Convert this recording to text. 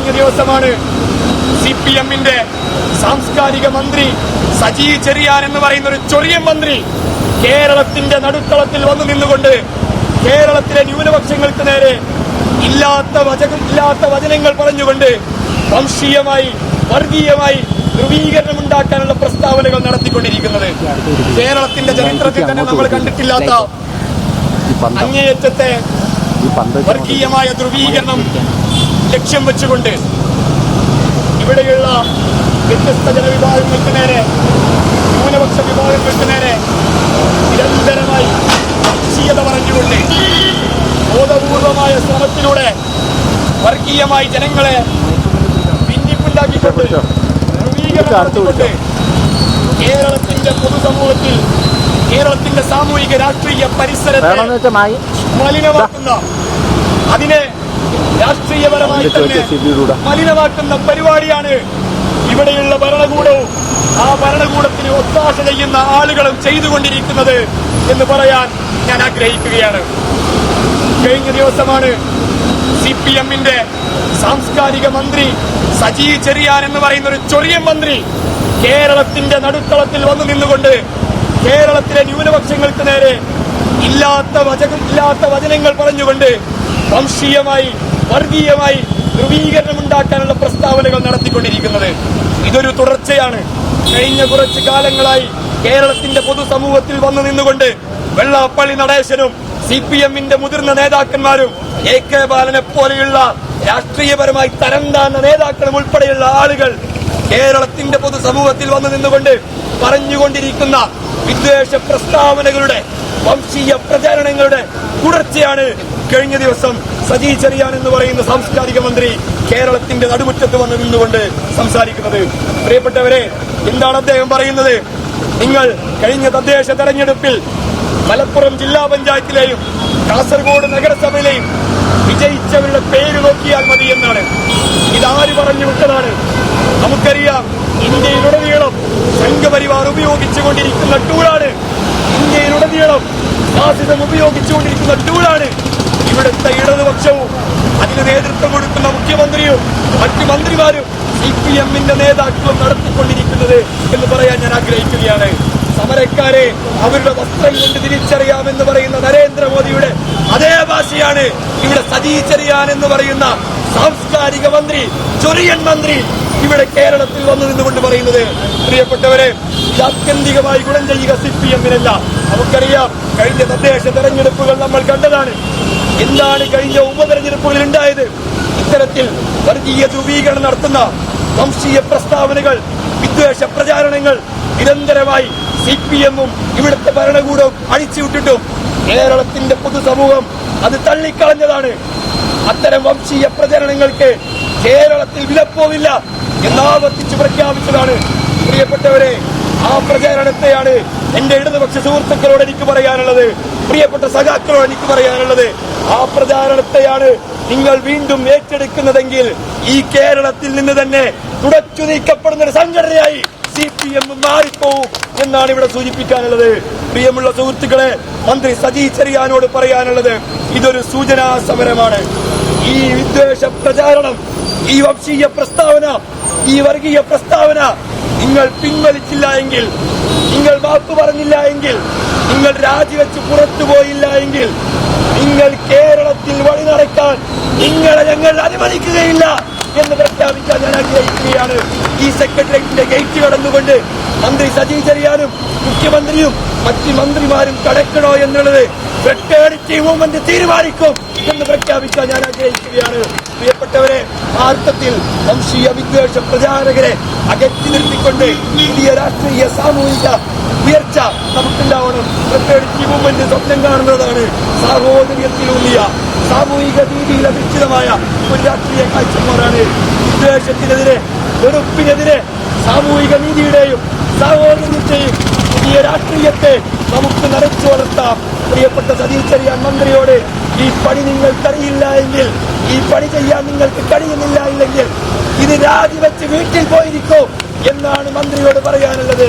കഴിഞ്ഞ ദിവസമാണ് CPM-ന്റെ സാംസ്കാരിക മന്ത്രി സജി ചെറിയാൻ എന്ന് പറയുന്ന ഒരു ചൊറിയൻ മന്ത്രി കേരളത്തിന്റെ നടുത്തളത്തിൽ വന്നു നിന്നുകൊണ്ട് കേരളത്തിലെ ന്യൂനപക്ഷങ്ങൾക്ക് നേരെ ഇല്ലാത്ത വചനങ്ങൾ പറഞ്ഞുകൊണ്ട് വംശീയമായി വർഗീയമായി ധ്രുവീകരണമുണ്ടാക്കാനുള്ള പ്രസ്താവനകൾ നടത്തിക്കൊണ്ടിരിക്കുന്നത് കേരളത്തിന്റെ ചരിത്രത്തിൽ തന്നെ നമ്മൾ കണ്ടിട്ടില്ലാത്ത അങ്ങേയറ്റത്തെ വർഗീയമായ ധ്രുവീകരണം ലക്ഷ്യം വെച്ചുകൊണ്ട് ഇവിടെയുള്ള വ്യത്യസ്ത ജനവിഭാഗങ്ങൾക്ക് നേരെ ന്യൂനപക്ഷ വിഭാഗങ്ങൾക്ക് നേരെ നിരന്തരമായി വംശീയത പറഞ്ഞുകൊണ്ട് ബോധപൂർവമായ ശ്രമത്തിലൂടെ വർഗീയമായി ജനങ്ങളെ ഭിന്നിപ്പുണ്ടാക്കിക്കൊണ്ട് ധ്രുവീകരണം നടത്തിക്കൊണ്ട് കേരളത്തിന്റെ പൊതുസമൂഹത്തിൽ കേരളത്തിന്റെ സാമൂഹിക രാഷ്ട്രീയ പരിസരത്തെ മലിനമാക്കുന്ന അതിനെ രാഷ്ട്രീയപരമായി തന്നെ മലിനമാക്കുന്ന പരിപാടിയാണ് ഇവിടെയുള്ള ഭരണകൂടവും ആ ഭരണകൂടത്തിന് ഒത്താശ ചെയ്യുന്ന ആളുകളും ചെയ്തുകൊണ്ടിരിക്കുന്നത് എന്ന് പറയാൻ ഞാൻ ആഗ്രഹിക്കുകയാണ്. കഴിഞ്ഞ ദിവസമാണ് CPM-ന്റെ സാംസ്കാരിക മന്ത്രി സജി ചെറിയാൻ എന്ന് പറയുന്ന ഒരു ചൊറിയൻ മന്ത്രി കേരളത്തിന്റെ നടുത്തളത്തിൽ വന്നു നിന്നുകൊണ്ട് കേരളത്തിലെ ന്യൂനപക്ഷങ്ങൾക്ക് നേരെ ഇല്ലാത്ത വചനങ്ങൾ പറഞ്ഞുകൊണ്ട് വംശീയമായി വർഗീയമായി ധ്രുവീകരണമുണ്ടാക്കാനുള്ള പ്രസ്താവനകൾ നടത്തിക്കൊണ്ടിരിക്കുന്നത്. ഇതൊരു തുടർച്ചയാണ്. കഴിഞ്ഞ കുറച്ചു കാലങ്ങളായി കേരളത്തിന്റെ പൊതുസമൂഹത്തിൽ വന്നു നിന്നുകൊണ്ട് വെള്ളാപ്പള്ളി നടേശനും CPM-ന്റെ മുതിർന്ന നേതാക്കന്മാരും AK ബാലനെ പോലെയുള്ള രാഷ്ട്രീയപരമായി തരം താഴ്ന്ന നേതാക്കളും ഉൾപ്പെടെയുള്ള ആളുകൾ കേരളത്തിന്റെ പൊതുസമൂഹത്തിൽ വന്നു നിന്നുകൊണ്ട് പറഞ്ഞുകൊണ്ടിരിക്കുന്ന വിദ്വേഷ പ്രസ്താവനകളുടെ വംശീയ പ്രചാരണങ്ങളുടെ തുടർച്ചയാണ് കഴിഞ്ഞ ദിവസം സജി ചെറിയാൻ എന്ന് പറയുന്ന സാംസ്കാരിക മന്ത്രി കേരളത്തിന്റെ നടുമുറ്റത്ത് വന്ന് നിന്നുകൊണ്ട് സംസാരിക്കുന്നത്. പ്രിയപ്പെട്ടവരെ, എന്താണ് അദ്ദേഹം പറയുന്നത്? നിങ്ങൾ കഴിഞ്ഞ തദ്ദേശ തെരഞ്ഞെടുപ്പിൽ മലപ്പുറം ജില്ലാ പഞ്ചായത്തിലെയും കാസർഗോഡ് നഗരസഭയിലെയും വിജയിച്ചവരുടെ പേര് നോക്കിയാൽ മതി എന്നാണ്. ഇതാര് പറഞ്ഞു വിട്ടതാണ്? നമുക്കറിയാം, ഇന്ത്യയിലുടനീളം സംഘപരിവാർ ഉപയോഗിച്ചുകൊണ്ടിരിക്കുന്ന ടൂളാണ്. ഇന്ത്യയിലുടനീളം ഫാസിസം ഉപയോഗിച്ചുകൊണ്ടിരിക്കുന്ന ടൂളാണ് ഇവിടുത്തെ ഇടതുപക്ഷവും അതിന് നേതൃത്വം കൊടുക്കുന്ന മുഖ്യമന്ത്രിയും മറ്റു മന്ത്രിമാരും CPM-ന്റെ നേതാക്കളും നടത്തിക്കൊണ്ടിരിക്കുന്നത് എന്ന് പറയാൻ ഞാൻ ആഗ്രഹിക്കുകയാണ്. സമരക്കാരെ അവരുടെ വസ്ത്രം കൊണ്ട് തിരിച്ചറിയാമെന്ന് പറയുന്ന നരേന്ദ്രമോദിയുടെ അതേ ഭാഷയാണ് ഇവിടെ സജി ചെറിയാൻ എന്ന് പറയുന്ന സാംസ്കാരിക മന്ത്രി, ചൊറിയൻ മന്ത്രി ഇവിടെ കേരളത്തിൽ വന്നു നിന്നുകൊണ്ട് പറയുന്നത്. പ്രിയപ്പെട്ടവരെ, ഇത് ആത്യന്തികമായി ഗുണം ചെയ്യുക CPM-നല്ല. നമുക്കറിയാം, കഴിഞ്ഞ തദ്ദേശ തെരഞ്ഞെടുപ്പുകൾ നമ്മൾ കണ്ടതാണ്. എന്താണ് കഴിഞ്ഞ ഉപതെരഞ്ഞെടുപ്പുകളിൽ ഉണ്ടായത്? ഇത്തരത്തിൽ വർഗീയ ധ്രുവീകരണം നടത്തുന്ന വംശീയ പ്രസ്താവനകൾ, വിദ്വേഷ പ്രചാരണങ്ങൾ നിരന്തരമായി CPM-ഉം ഇവിടുത്തെ ഭരണകൂടവും അഴിച്ചുവിട്ടിട്ടും കേരളത്തിന്റെ പൊതുസമൂഹം അത് തള്ളിക്കളഞ്ഞതാണ്. അത്തരം വംശീയ പ്രചരണങ്ങൾക്ക് കേരളത്തിൽ വിലപ്പോവില്ല എന്നാവർത്തിച്ച് പ്രഖ്യാപിച്ചതാണ്. പ്രിയപ്പെട്ടവരെ, ആ പ്രചാരണത്തെയാണ് എന്റെ ഇടതുപക്ഷ സുഹൃത്തുക്കളോട് എനിക്ക് പറയാനുള്ളത്. പ്രിയപ്പെട്ട സഖാക്കളോട് എനിക്ക് പറയാനുള്ളത്, ആ പ്രചാരണത്തെയാണ് നിങ്ങൾ വീണ്ടും ഏറ്റെടുക്കുന്നതെങ്കിൽ ഈ കേരളത്തിൽ നിന്ന് തന്നെ തുടച്ചു നീക്കപ്പെടുന്ന ഒരു സംഘടനയായി CPM മാറിപ്പോവും എന്നാണ് ഇവിടെ സൂചിപ്പിക്കാനുള്ളത്. പ്രിയമുള്ള സുഹൃത്തുക്കളെ, മന്ത്രി സജി ചെറിയാനോട് പറയാനുള്ളത്, ഇതൊരു സൂചനാ സമരമാണ്. ഈ വിദ്വേഷ പ്രചാരണം, ഈ വംശീയ പ്രസ്താവന, ഈ വർഗീയ പ്രസ്താവന നിങ്ങൾ പിൻവലിച്ചില്ല എങ്കിൽ, നിങ്ങൾ മാപ്പ് പറഞ്ഞില്ല എങ്കിൽ, നിങ്ങൾ രാജിവെച്ച് പുറത്തുപോയില്ല എങ്കിൽ നിങ്ങൾ കേരളത്തിൽ വഴി നടക്കാൻ നിങ്ങളെ ഞങ്ങൾ അനുവദിക്കുകയില്ല എന്ന് പ്രഖ്യാപിക്കാൻ ഞാൻ ആഗ്രഹിക്കുകയാണ്. ഈ സെക്രട്ടേറിയറ്റിന്റെ ഗേറ്റ് കടന്നുകൊണ്ട് മന്ത്രി സജി ചെറിയാനും മുഖ്യമന്ത്രിയും മറ്റ് മന്ത്രിമാരും കടക്കണോ എന്നുള്ളത് ഫ്രട്ടേണിറ്റി മൂവ്മെന്റ് തീരുമാനിക്കും എന്ന് പ്രഖ്യാപിക്കാൻ ഞാൻ ആഗ്രഹിക്കുകയാണ്. പ്രിയപ്പെട്ടവരെ, അർത്ഥത്തിൽ വംശീയ വിദ്വേഷ പ്രചാരകരെ അകറ്റി നിർത്തിക്കൊണ്ട് പുതിയ രാഷ്ട്രീയ സാമൂഹിക ഉയർച്ച നമുക്കുണ്ടാവണം. ഫ്രട്ടേണിറ്റി മൂവ്മെന്റ് സ്വപ്നം കാണുന്നതാണ് സാഹോദര്യത്തിലൂന്നിയ സാമൂഹിക രീതിയിൽ അധിഷ്ഠിതമായ ഒരു രാഷ്ട്രീയ കാഴ്ചപ്പാടാണ്. വിദ്വേഷത്തിനെതിരെ, വെറുപ്പിനെതിരെ സാമൂഹിക നീതിയുടെയും സാഹോദര്യത്തെയും പുതിയ രാഷ്ട്രീയത്തെ നമുക്ക് നരച്ചു വളർത്താം. പ്രിയപ്പെട്ട സജി ചെറിയാൻ മന്ത്രിയോട്, ഈ പണി നിങ്ങൾക്കറിയില്ല എങ്കിൽ, ഈ പണി ചെയ്യാൻ നിങ്ങൾക്ക് കഴിയുന്നില്ല എങ്കിൽ ഇത് രാജിവെച്ച് വീട്ടിൽ പോയിരിക്കോ എന്നാണ് മന്ത്രിയോട് പറയാനുള്ളത്.